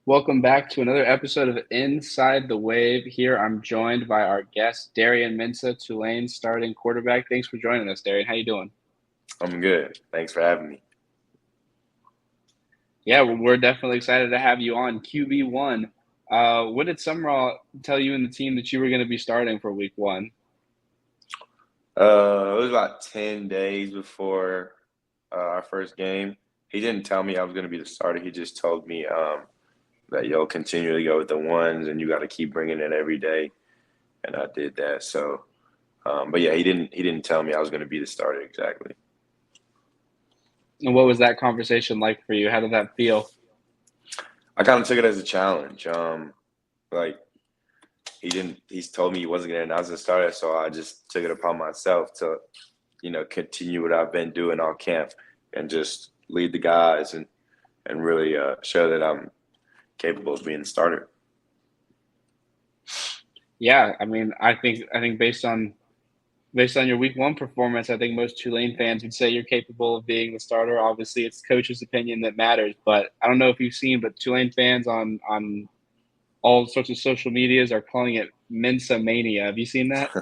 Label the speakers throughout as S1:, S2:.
S1: Welcome back to another episode of Inside the Wave. Here I'm joined by our guest, Darian Mensah, Tulane starting quarterback. Thanks for joining us, Darian. How you doing?
S2: I'm good. Thanks for having me.
S1: Yeah, we're definitely excited to have you on QB1. What did Summerall tell you and the team that you were going to be starting for week one?
S2: It was about 10 days before our first game. He didn't tell me I was going to be the starter. He just told me that you'll continue to go with the ones and you got to keep bringing it every day. And I did that. So, but yeah, he didn't tell me I was going to be the starter exactly.
S1: And what was that conversation like for you? How did that feel?
S2: I kind of took it as a challenge. Like he's told me he wasn't going to announce the starter, so I just took it upon myself to, continue what I've been doing all camp and just lead the guys and really show that I'm capable of being the starter.
S1: Yeah, I mean, I think based on your week one performance, I think most Tulane fans would say you're capable of being the starter. Obviously, it's the coach's opinion that matters, but I don't know if you've seen, but Tulane fans on all sorts of social medias are calling it Mensa Mania. Have you seen that?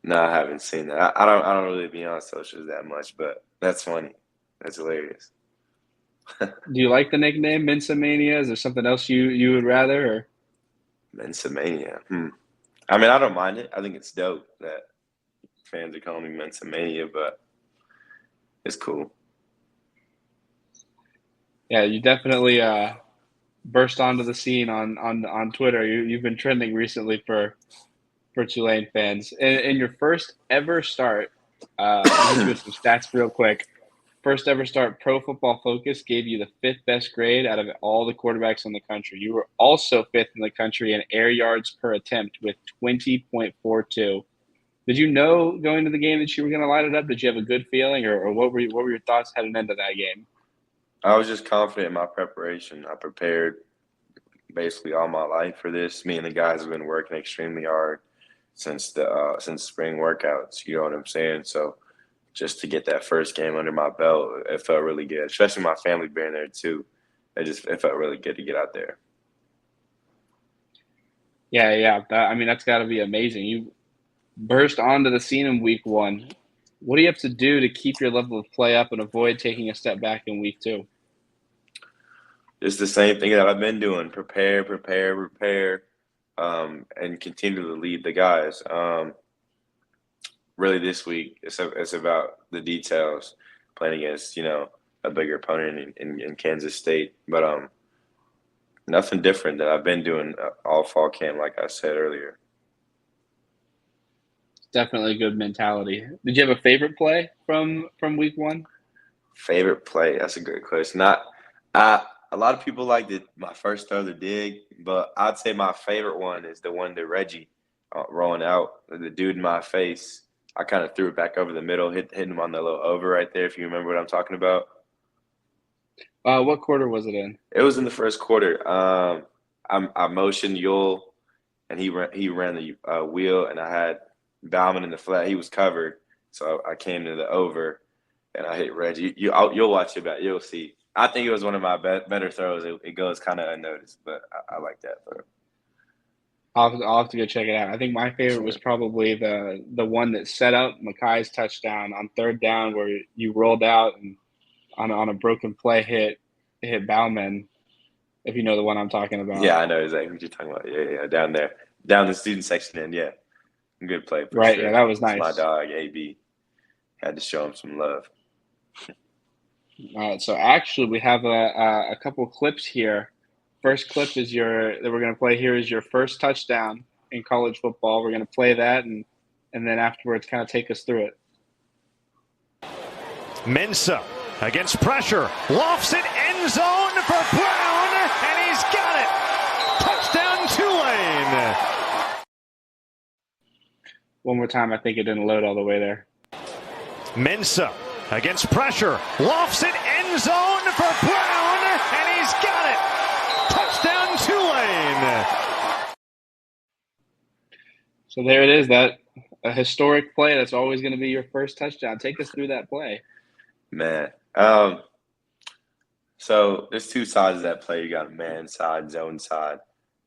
S2: No, I haven't seen that. I don't really be on socials that much, but that's funny. That's hilarious.
S1: Do you like the nickname Mensa Mania? Is there something else you would rather? Or
S2: Mania. I mean, I don't mind it. I think it's dope that fans are calling me Mania, but it's cool.
S1: yeah, you definitely burst onto the scene on Twitter. You've been trending recently for Tulane fans. In your first ever start, I'll hit you with some stats real quick. First ever start, Pro Football Focus gave you the fifth best grade out of all the quarterbacks in the country. You were also fifth in the country in air yards per attempt with 20.42. Did you know going to the game that you were going to light it up? Did you have a good feeling, or what were your thoughts heading into that game?
S2: I was just confident in my preparation. I prepared basically all my life for this. Me and the guys have been working extremely hard since spring workouts. You know what I'm saying? So just to get that first game under my belt, it felt really good. Especially my family being there too. It felt really good to get out there.
S1: Yeah, yeah. I mean, that's got to be amazing. You burst onto the scene in week one. What do you have to do to keep your level of play up and avoid taking a step back in week two?
S2: It's the same thing that I've been doing: prepare, and continue to lead the guys. Really, this week it's about the details. Playing against a bigger opponent in Kansas State, but nothing different that I've been doing all fall camp, like I said earlier.
S1: Definitely a good mentality. Did you have a favorite play from week one?
S2: Favorite play? That's a great question. Not, a lot of people like my first throw, the dig, but I'd say my favorite one is the one to Reggie rolling out the dude in my face. I kind of threw it back over the middle, hitting him on the little over right there. If you remember what I'm talking about.
S1: What quarter was it in?
S2: It was in the first quarter. I motioned Yule, and he ran the wheel, and I had Bauman in the flat. He was covered, so I came to the over, and I hit Reggie. You'll watch it back. You'll see. I think it was one of my better throws. It goes kind of unnoticed, but I like that throw.
S1: I'll have to go check it out. I think my favorite was probably the one that set up Makai's touchdown on third down, where you rolled out and on a broken play hit Bauman. If you know the one I'm talking about.
S2: Yeah, I know exactly what you're talking about. Yeah, down there, down the student section end. Yeah, good play for
S1: Right. Yeah,
S2: sure.
S1: that was
S2: It's my
S1: nice.
S2: dog, AB. Had to show him some love.
S1: All right. So actually, we have a couple of clips here. First clip is your that we're going to play here is your first touchdown in college football. We're going to play that and then afterwards kind of take us through it.
S3: Mensah against pressure, lofts it, end zone for Brown, and he's got it. Touchdown Tulane.
S1: One more time. I think it didn't load all the way there.
S3: Mensah against pressure, lofts it, end zone for Brown, and he's got it. Touchdown Tulane.
S1: So there it is. That a historic play. That's always going to be your first touchdown. Take us through that play.
S2: Man, So there's two sides of that play. You got a man side, zone side.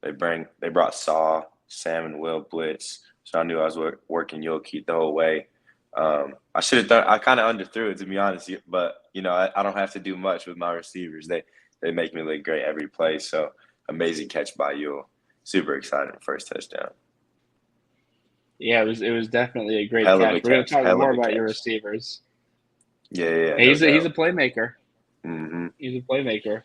S2: They brought Saw, Sam, and Will blitz. So I knew I was working Yoki the whole way. I should have done. I kind of underthrew it, to be honest. But I don't have to do much with my receivers. They make me look great every play. So amazing catch by Yule. Super excited first touchdown.
S1: Yeah, it was definitely a great
S2: Hell of
S1: catch.
S2: a
S1: We're going to
S2: catch.
S1: talk more
S2: Hell of a
S1: about your
S2: catch.
S1: receivers.
S2: Yeah.
S1: He's a playmaker.
S2: Mm-hmm.
S1: He's a playmaker.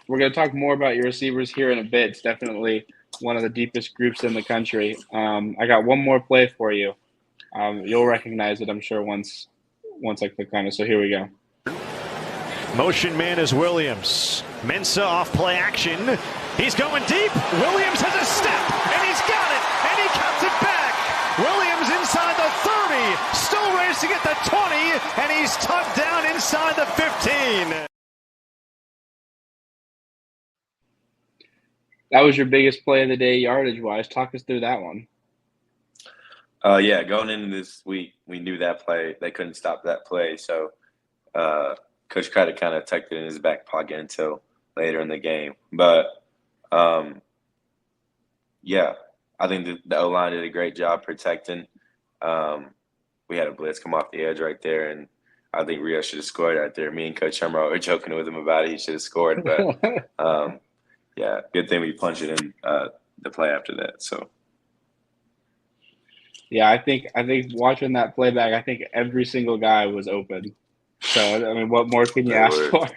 S1: We're going to talk more about your receivers here in a bit. It's definitely one of the deepest groups in the country. I got one more play for you. You'll recognize it, I'm sure, once I click on it. So here we go.
S3: Motion man is Williams. Mensah off play action. He's going deep. Williams has a step, and he's got it, and he cuts it back. Williams inside the 30, still racing at the 20, and he's tucked down inside the 15.
S1: That was your biggest play of the day, yardage-wise. Talk us through that one.
S2: Yeah, going into this week, we knew that play. They couldn't stop that play. So Coach Craddock kind of tucked it in his back pocket until later in the game. But, yeah, I think the O-line did a great job protecting. We had a blitz come off the edge right there, and I think Rio should have scored right there. Me and Coach Hummer were joking with him about it. He should have scored. But, yeah, good thing we punched it in the play after that. So.
S1: Yeah, I think watching that playback, I think every single guy was open. So, I mean, what more can you ask for?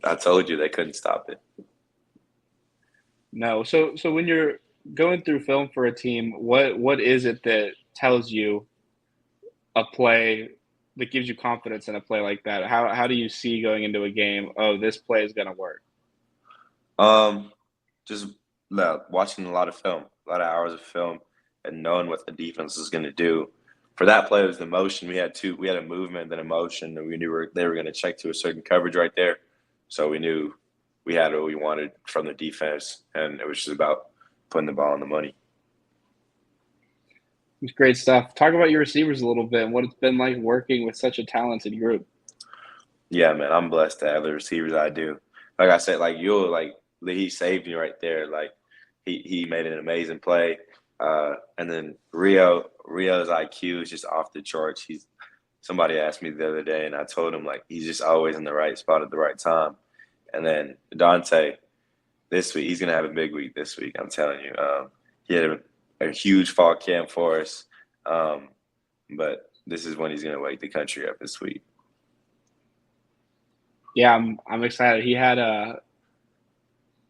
S2: I told you they couldn't stop it.
S1: No. So when you're going through film for a team, what is it that tells you a play that gives you confidence in a play like that? How do you see going into a game, oh, this play is going to work?
S2: Just watching a lot of film, a lot of hours of film, and knowing what the defense is going to do. For that play, it was the motion. We had a movement and a motion, and we knew they were going to check to a certain coverage right there. So we knew we had what we wanted from the defense, and it was just about putting the ball on the money.
S1: It's great stuff. Talk about your receivers a little bit and what it's been like working with such a talented group.
S2: Yeah, man, I'm blessed to have the receivers I do. Like I said, he saved me right there. Like he made an amazing play. And then Rio's IQ is just off the charts. Somebody asked me the other day, and I told him he's just always in the right spot at the right time. And then Dante, this week he's gonna have a big week this week. I'm telling you, he had a huge fall camp for us, but this is when he's gonna wake the country up this week.
S1: Yeah, I'm excited. He had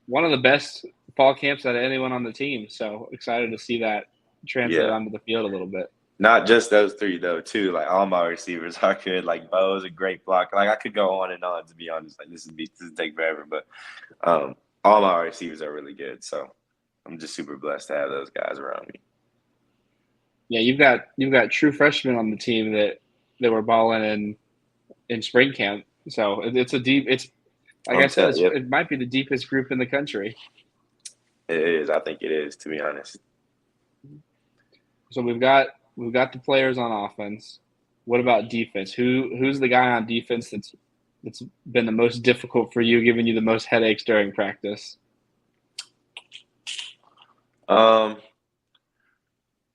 S1: one of the best fall camps out of anyone on the team. So excited to see that translate onto the field a little bit.
S2: Not just those three though, too. All my receivers are good. Bo's a great block. I could go on and on, to be honest. This would take forever, but all my receivers are really good. So I'm just super blessed to have those guys around me.
S1: Yeah, you've got true freshmen on the team that were balling in spring camp. So it's like I said, it might be the deepest group in the country.
S2: It is. I think it is, to be honest.
S1: So we've got the players on offense. What about defense? Who's the guy on defense that's been the most difficult for you, giving you the most headaches during practice?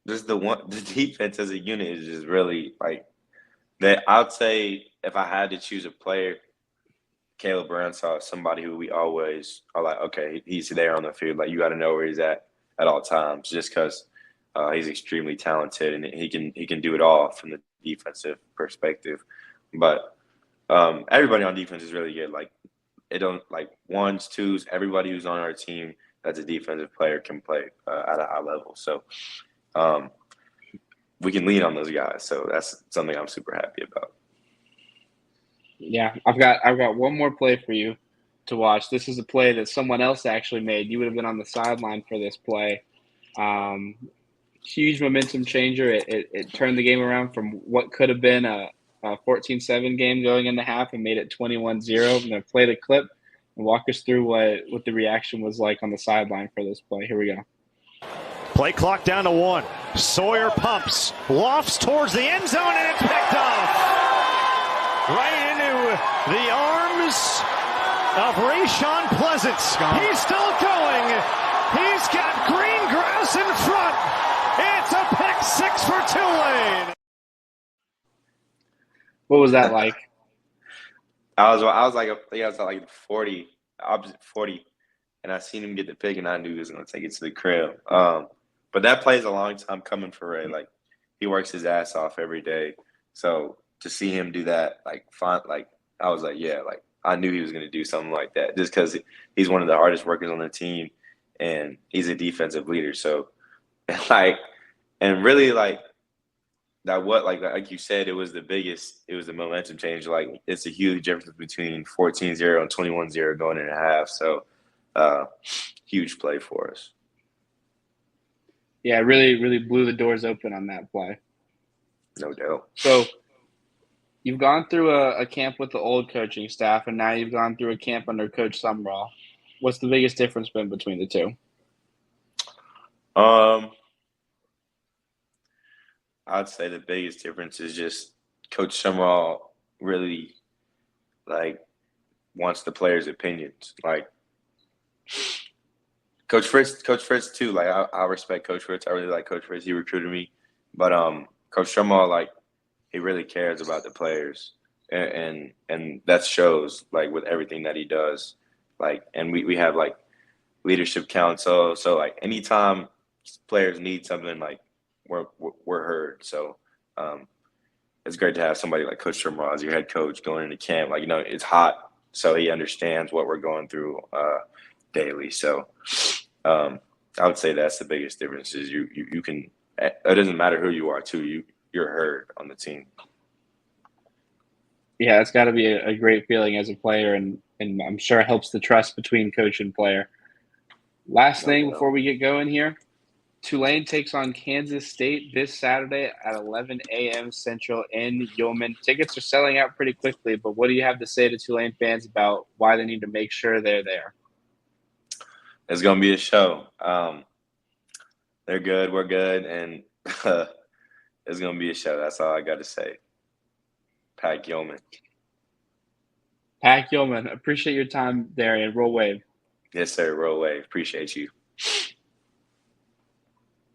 S2: Just the defense as a unit is just really that. I'd say if I had to choose a player, Caleb Branshaw is somebody who we always are okay, he's there on the field. You got to know where he's at all times, just because he's extremely talented and he can do it all from the defensive perspective. But everybody on defense is really good. Ones, twos, everybody who's on our team that's a defensive player can play at a high level. So we can lean on those guys. So that's something I'm super happy about.
S1: Yeah, I've got one more play for you to watch. This is a play that someone else actually made. You would have been on the sideline for this play. Huge momentum changer. It turned the game around from what could have been a 14-7 game going into half and made it 21-0. I'm going to play the clip and walk us through what the reaction was like on the sideline for this play. Here we go.
S3: Play clock down to 1. Sawyer pumps, lofts towards the end zone, and it's picked off. right into the arms of Rayshawn Pleasant. He's still going. He's got green grass in front. It's a pick six for Tulane.
S1: What was that like?
S2: I was like, I think I was at like 40, opposite 40, and I seen him get the pick, and I knew he was going to take it to the crib. But that plays a long time coming for Ray. Like, he works his ass off every day. So to see him do that, like, I was like, yeah, like, I knew he was going to do something like that just because he's one of the hardest workers on the team, and he's a defensive leader. So, like, and really, like, like you said, it was the momentum change. Like, it's a huge difference between 14-0 and 21-0 going into half. So, huge play for us.
S1: Yeah, really, really blew the doors open on that play.
S2: No doubt.
S1: So you've gone through a camp with the old coaching staff, and now you've gone through a camp under Coach Sumrall. What's the biggest difference been between the two?
S2: I'd say the biggest difference is just Coach Sumrall really, like, wants the players' opinions. Like, Coach Fritz too. Like, I respect Coach Fritz. I really like Coach Fritz. He recruited me, but Coach Sumrall, like, he really cares about the players, and that shows, like, with everything that he does. Like, and we have, like, leadership council. So, like, anytime players need something, like, we're heard. So it's great to have somebody like Coach Sumrall as your head coach going into camp. Like, it's hot, so he understands what we're going through daily. So I would say that's the biggest difference is you can – it doesn't matter who you are, too. You're heard on the team.
S1: Yeah, it's got to be a great feeling as a player, and I'm sure it helps the trust between coach and player. Last thing before we get going here, Tulane takes on Kansas State this Saturday at 11 a.m. Central in Yeoman. Tickets are selling out pretty quickly, but what do you have to say to Tulane fans about why they need to make sure they're there?
S2: It's going to be a show. They're good, we're good, and it's going to be a show. That's all I got to say. Pack Yeoman.
S1: Pack Yeoman. Appreciate your time, Darian. Roll wave.
S2: Yes, sir. Roll wave. Appreciate you.